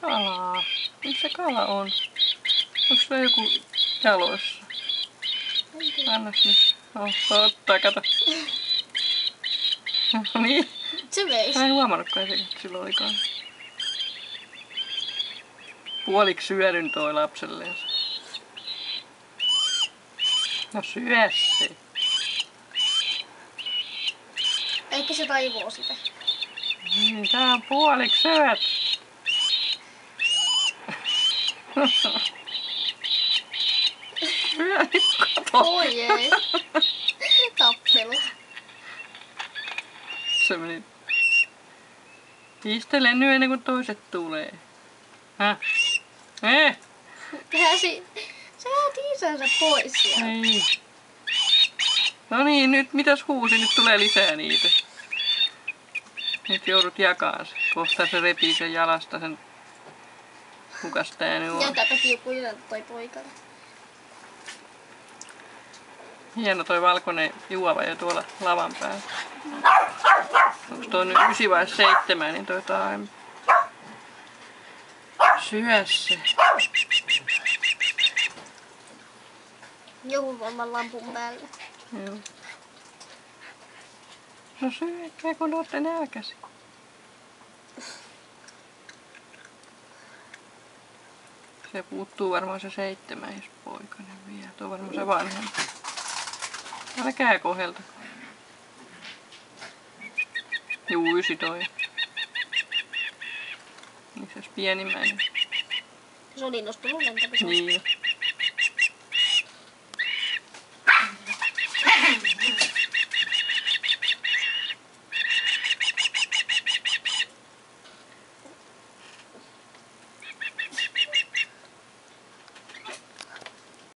kalaa. Missä kala on? Onko se joku jaloissa? Annas nyt. Ottaa, kato. No niin. Se veisi. Mä en huomannutkaan se, että sillä olikaan. Puoliksi syödyn toi lapselleensa. No syö se. Ehkä se taivoo sitä. Niin, tää on puoliksi syöt. Syö nyt, kato. Oi ei. Tappelu. Se meni. Istele nyt ennen kuin toiset tulee. Häh? Se jäät isänsä pois sieltä. Ei. No niin, nyt mitäs huusi? Nyt tulee lisää niitä. Nyt joudut jakaa se. Kohta se repii sen jalasta sen. Kukas tää nyt on? Jätäpä kiukuilta toi poikana. Hieno toi valkoinen juova jo tuolla lavan päällä. Onks toi nyt 9 vai 7, niin toi taim. Syö se. Joku varmaan lampun päällä. Joo. No syökää kun ootte nälkäsi. Se puuttuu varmaan se 7 poikainen vielä. Tuo on varmaan se vanhempi. Älkää kohelta. Juu, 9 toi. Mikäs pienimmäinen? Se oli nostunut lentämisen. Niin.